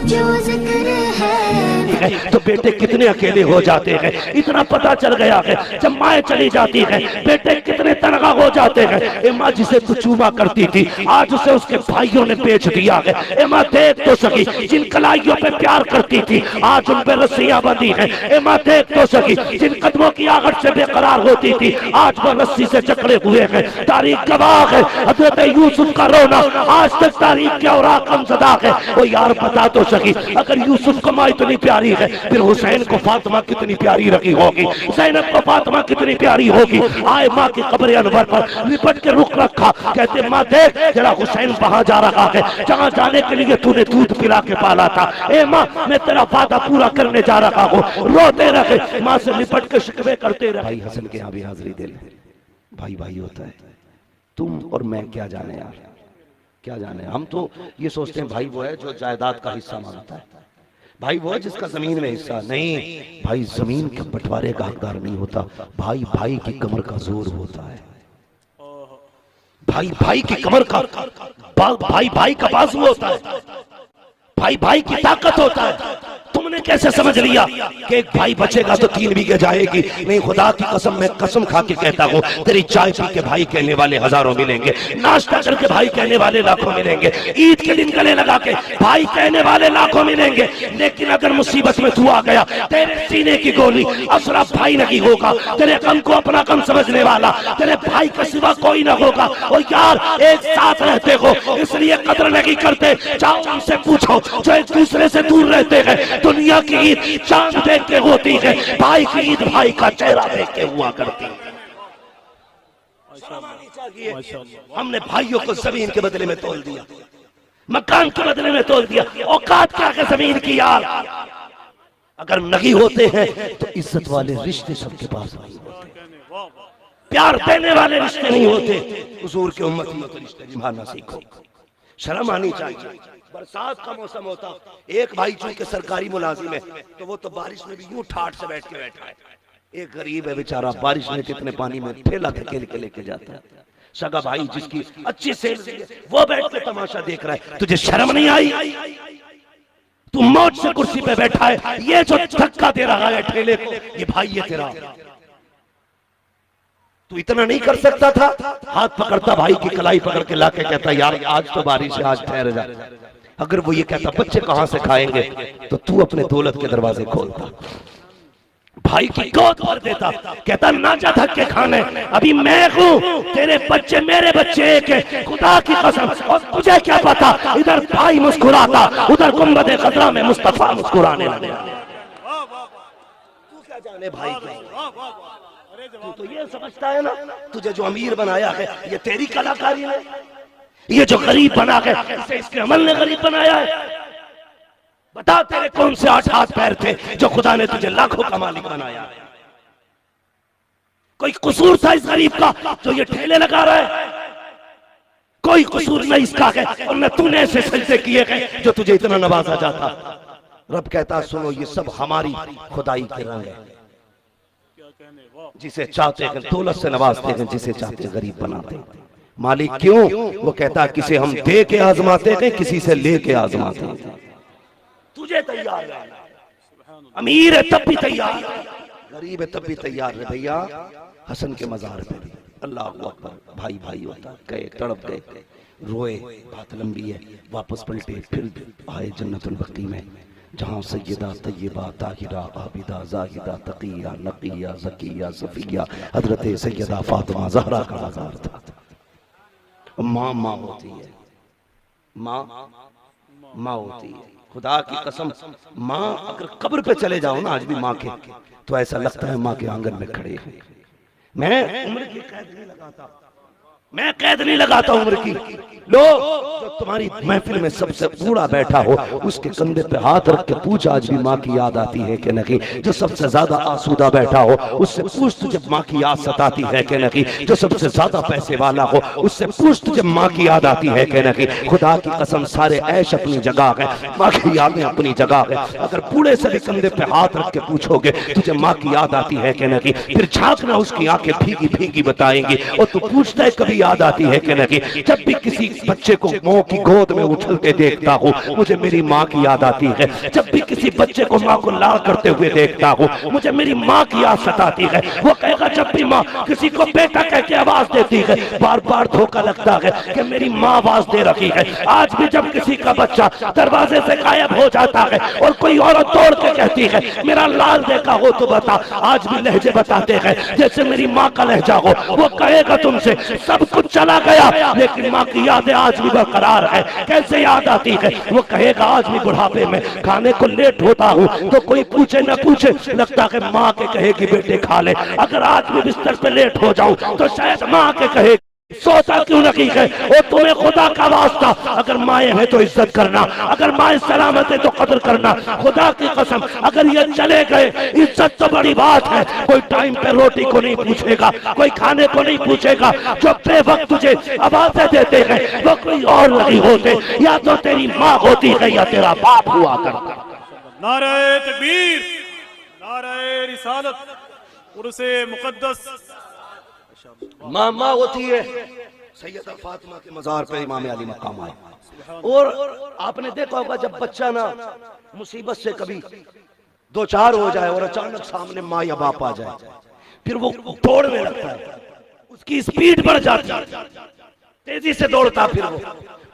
जो जिक्र है तो बेटे कितने अकेले हो जाते हैं, इतना पता चल गया है। जब माए चली जाती है बेटे कितने तनहा हो जाते हैं। ए माँ जिसे तू चूमा करती थी आज उसे उसके भाइयों ने बेच दिया है। ए माँ देख तो सकी जिन कलाइयों पे प्यार करती थी आज उन पे रस्सियां बंधी हैं। ए माँ देख तो सकी जिन कदमों की आहट से बेकरार होती थी आज वो रस्सी से जकड़े हुए हैं। तारीख गवाह है हजरत यूसुफ का रोना आज तक तारीख के और कमजदा है। वो यार बता तो सकी अगर यूसुफ को माँ इतनी प्यारी है फिर हुसैन को फातिमा कितनी प्यारी रखी होगी, ज़ैनब को फातिमा कितनी प्यारी होगी। आए माँ की कब्र अनवर पर लिपट के रुक रखा, कहते माँ देख जरा हुसैन वहां जा रहा है जहां जाने के लिए तूने दूध पिला के पाला था। ए माँ मैं तेरा वादा पूरा करने जा रहा हूँ। रोते रहे माँ से लिपट के शिकवे करते रहे। भाई हसन के यहाँ भी हाजिरी दे ले, भाई भाई होता है। तुम और मैं क्या जाने यार, क्या जाने। हम तो ये सोचते हैं भाई वो है जो जायदाद का हिस्सा मांगता है, भाई वो है जिसका जमीन में हिस्सा। नहीं भाई जमीन के बंटवारे का हकदार नहीं होता, भाई भाई की कमर का जोर होता है। भाई भाई की कमर का भाई भाई का बाजू होता है, भाई भाई की ताकत होता है। तुमने कैसे समझ लिया कि एक भाई बचेगा तो 3 बीघे जाएगी? नहीं खुदा की कसम मैं कसम खा के कहता हूँ तेरी चाय पी के भाई कहने वाले हजारों मिलेंगे, नाश्ता करके भाई कहने वाले लाखों मिलेंगे, ईद के दिन गले लगा के भाई कहने वाले लाखों मिलेंगे। लेकिन अगर मुसीबत में तू आ गया तेरे सीने की गोली अशरफ भाई नहीं होगा, तेरे गम को अपना गम समझने वाला तेरे भाई के सिवा कोई ना होगा। और यार एक साथ रहते हो इसलिए कदर नहीं करते। जाओ उनसे पूछो जो एक दूसरे से दूर रहते हैं दुनिया की ईद चांद देख के होती है, भाई की ईद भाई का चेहरा देख के हुआ करती है। हमने भाइयों को जमीन के बदले में तोल दिया, मकान के बदले में तोल दिया। औकात क्या है जमीन की यार। अगर नहीं होते हैं तो इज्जत वाले रिश्ते सबके पास नहीं होते, प्यार देने वाले रिश्ते नहीं होते। हुजूर के उम्मत में तो रिश्ते निभाना सीखो, शर्म आनी चाहिए। बरसात का मौसम होता, एक भाई चूंकि सरकारी मुलाजिम है तो वो तो बारिश में भी यूं ठाठ से बैठ के बैठा है। एक गरीब है बेचारा बारिश में कितने पानी में ठेला धकेल के लेके जाता है। सगा भाई जिसकी अच्छी सेल वो बैठ के तमाशा देख रहा है। तुझे शर्म नहीं आई? तू मौज से कुर्सी पे बैठा है, ये जो धक्का दे रहा है ठेले को ये भाई है तेरा। तू इतना नहीं कर सकता था? हाथ पकड़ता भाई की कलाई पकड़ के लाके कहता यार आज तो बारिश है आज ठहर जा। अगर वो ये कहता बच्चे कहां से खाएंगे तो तू अपने दौलत के दरवाजे खोलता, भाई की गोद भर देता, कहता ना जा धक्के खाने, अभी मैं हूं तेरे बच्चे मेरे बच्चे एक है खुदा की कसम। और तुझे क्या पता इधर भाई मुस्कुराता उधर गुंबद खतरा में मुस्तफा मुस्कुराने लगे। तू क्या जाने भाई की, तू तो ये समझता है ना तुझे जो अमीर बनाया है ये तेरी कलाकारी है, ये जो गरीब बना है इसे इसके अमल ने गरीब बनाया है। बता तेरे कौन से 8 हाथ पैर थे जो खुदा ने तुझे लाखों का मालिक बनाया? कोई कसूर था इस गरीब का जो ये ठेले लगा रहा है? कोई कसूर नहीं इसका है और न तूने ऐसे सजदे किए हैं जो तुझे इतना नवाजा जाता। रब कहता सुनो ये सब हमारी खुदाई के रंग है, जिसे चाहते हैं दौलत से नवाजते हैं, जिसे चाहते हैं गरीब बनाते हैं। मालिक क्यों? वो कहता किसे हम दे के आजमाते हैं किसी से लेके आजमाते हैं। तुझे तैयार है, अमीर है तब भी तैयार, गरीब है तब भी तैयार है। भैया हसन के मजार पे भी अल्लाह अकबर भाई भाई होता, गए तड़प गए रोए, बात लंबी है, वापस पलटे फिर आए जन्नतुल बकी में जहाँ सैयदा तय्यबा ताहिरा आबिदा जाहिदा तकिया नकिया ज़किया सफिया हजरत सैयदा फातिमा ज़हरा का मज़ार था। माँ माँ होती है, माँ माँ होती है। खुदा की कसम माँ अगर कब्र पे चले जाओ ना आज भी माँ के तो ऐसा लगता है माँ के आंगन में खड़े हैं। मैं उम्र की कैद नहीं लगाता, मैं कैद नहीं लगाता उम्र की। लो जो तुम्हारी महफिल में सबसे बूढ़ा बैठा हो उसके कंधे पे हाथ रख के पूछ आज भी माँ की याद आती है कि नहीं? जो सबसे ज्यादा आसूदा बैठा हो उससे पूछ तुझे माँ की याद सताती है कि नहीं? जो सबसे ज्यादा पैसे वाला हो उससे पूछ तुझे माँ की याद आती है कि नहीं? खुदा की कसम सारे ऐश अपनी जगह है, माँ की यादें अपनी जगह है। अगर बूढ़े से भी कंधे पे हाथ रख के पूछोगे तुझे माँ की याद आती है कि नहीं, फिर झांकना उसकी आंखें भीगी भीगी बताएंगी। और तू पूछता है कभी याद आती है कि नहीं? जब भी किसी बच्चे को माँ की गोद में उछलते देखता हूँ मुझे मेरी माँ की याद आती है। जब भी किसी बच्चे को माँ को लाड़ करते हुए देखता हूँ मुझे मेरी माँ की याद सताती है। वो कहेगा जब भी माँ किसी को बेटा कह के आवाज देती है बार बार धोखा लगता है कि मेरी माँ आवाज दे रही है। आज भी जब किसी का बच्चा दरवाजे से गायब हो जाता है और कोई औरत दौड़ के कहती है मेरा लाल देखा हो तो बता, आज भी लहजे बताते हैं जैसे मेरी माँ का लहजा हो। वो कहेगा तुमसे सब कुछ चला गया लेकिन माँ की यादें आज भी बरकरार है। कैसे याद आती है? वो कहेगा आज भी बुढ़ापे में खाने को लेट होता हूँ तो कोई पूछे न पूछे लगता है माँ के कहेगी बेटे खा ले। अगर आज भी बिस्तर पे लेट हो जाऊं तो शायद माँ के कहेगी सोता क्यों नहीं है। और तुम्हें खुदा का वास्ता अगर माए है तो इज्जत करना, अगर माए सलामत है तो कदर करना। खुदा की कसम अगर ये चले गए इज्जत तो बड़ी बात है। कोई टाइम पे रोटी को नहीं पूछेगा, कोई खाने को नहीं पूछेगा। जो बेवक्त तुझे आवाजें देते हैं वो कोई और नहीं होते, या तो तेरी माँ होती है या तेरा बाप हुआ करता। नारे तकबीर, नारे रिसालत, उर्से मुकद्दस। मामा होती है सैयदा फातिमा के मजार पे इमाम अली मकाम आए। और आपने देखा होगा जब बच्चा ना मुसीबत से कभी दो चार हो जाए और अचानक सामने माँ या बाप आ जाए फिर वो दौड़ने लगता है, उसकी स्पीड बढ़ जाती है, तेजी से दौड़ता, फिर वो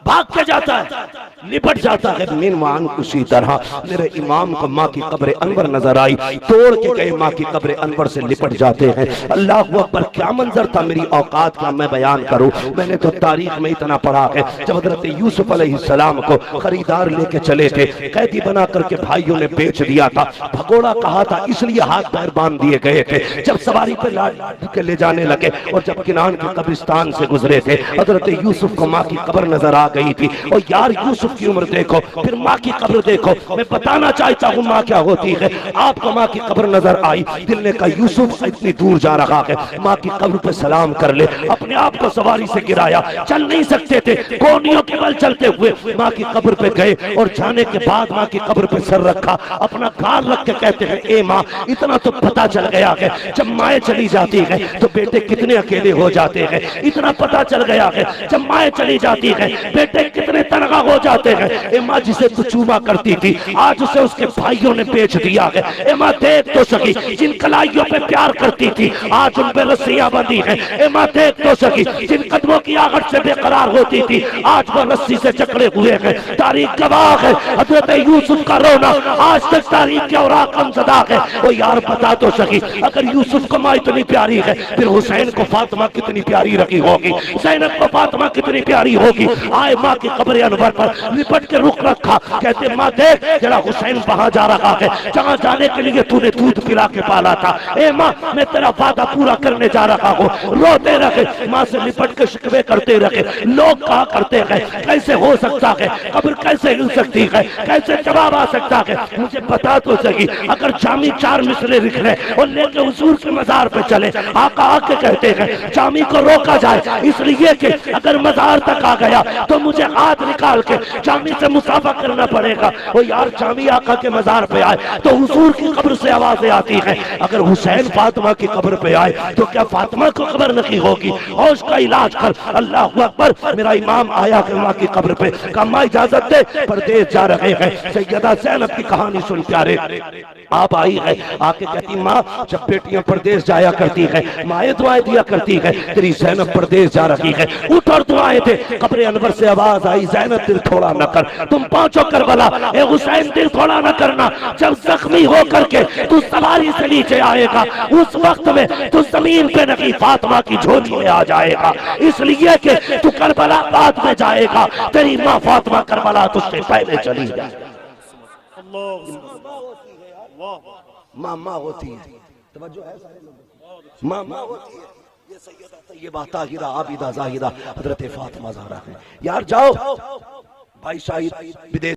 भाग के जाता है, लिपट जाता है। मेहमान उसी तरह मेरे इमाम को माँ की कब्र अनवर नजर आई, तोड़ के गए माँ की कब्र अनवर से लिपट जाते हैं। अल्लाह अकबर, क्या मंजर था, मेरी औकात का मैं बयान करूं। मैंने तो तारीख में इतना पढ़ा है जब हजरत यूसुफ अलैहिस्सलाम को खरीदार लेके चले थे, कैदी बना करके भाइयों ने बेच दिया था। भगोड़ा कहा था इसलिए हाथ पैर बांध दिए गए थे। जब सवारी पे लाद के ले जाने लगे और जब किनान के कब्रिस्तान से गुजरे थे हजरत यूसुफ को माँ की कब्र नजर आ गई थी। और यार यूसुफ की उम्र देखो फिर माँ की कब्र देखो। मैं बताना चाहता हूँ माँ क्या होती है। आपको माँ की कब्र नजर आई, दिल ने कहा यूसुफ इतनी दूर जा रहा है, माँ की कब्र पे सलाम कर ले। अपने आप को सवारी से गिराया, चल नहीं सकते थे, कोनियों के बल चलते हुए माँ की कब्र पे गए और जाने के बाद माँ की कब्र पे सर रखा, अपना गाल रख के कहते हैं ए माँ, इतना तो पता चल गया है जब माएँ चली जाती है तो बेटे कितने अकेले हो जाते हैं। इतना पता चल गया है जब माएँ चली जाती है बेटे कितने तनखा हो जाते हैं। एमा जिसे तू चूमा करती थी आज उसे उसके भाइयों ने बेच दिया है। एमा देख तो सकी जिन कलाइयों पे प्यार करती थी आज उन पे रस्सियां बंधी हैं। एमा देख तो सकी जिन कदमों की आहट से बेकरार होती थी आज वो रस्सी से जकड़े हुए हैं। तारीख गवाह है हजरत यूसुफ का रोना आज तक तारीख के औराक हमज़दा है। वो यार बता तो सकी अगर यूसुफ को माँ इतनी प्यारी है फिर हुसैन को फातिमा कितनी प्यारी रखी होगी, ज़ैनब को फातिमा कितनी प्यारी होगी। आए माँ की कब्र अनवर पर लिपट के रुख रखा, कहते माँ देख जरा हुसैन वहां जा रहा है जहाँ जाने के लिए तूने दूध पिला के पाला था। ए माँ मैं तेरा वादा पूरा करने जा रहा हूँ। रोते रहे, माँ से लिपट के शिकवे करते रहे। लोग कहा करते हैं कैसे हो सकता है, कब्र कैसे हिल सकती है, कैसे जवाब आ सकता है। मुझे बता तो सही अगर जामी चार मिसरे लिख ले और लेके हुजूर के मजार पे चले, आका आके कहते हैं जामी को रोका जाए इसलिए कि अगर मजार तक आ गया तो मुझे हाथ निकाल के जामी से मुसाफा करना पड़ेगा। वो यार जामी आका के मजार पे आए तो हुजूर की कब्र से आवाजें आती हैं। अगर हुसैन फातिमा की कब्र पे आए तो क्या फातिमा को खबर नहीं होगी? और उसका इलाज कर। अल्लाह अकबर, मेरा इमाम आया कि माँ की कब्र पे कहा माँ इजाजत दे, परदेश जा रहे हैं। सैयदा ज़ैनब की कहानी सुन प्यारे, आप आई है आके कहती माँ जब बेटियां परदेश जाया करती है माएँ दुआएं दिया करती है, तेरी ज़ैनब परदेश जा रही है, उठ और दुआएं दे। कब्र अनवर से आवाज आई ज़ैनब दिल थोड़ा न कर, तुम पहुंचो करबला। ए हुसैन दिल थोड़ा न करना, जब जख्मी हो करके तू सवारी से नीचे आएगा उस वक्त में तू जमीन पे नहीं फातिमा की झोली में आ जाएगा। इसलिए कि तू करबला बाद में जाएगा, तेरी माँ फातिमा करबला तुझसे पहले चली जाए। मामा होती है, तवज्जो है सारे लोग, मामा होती है। ये सैयदा तैयबा ताहिरा आबिदा जाहिदा हजरत फातिमा ज़हरा है। यार जाओ भाई शाहिद विदेश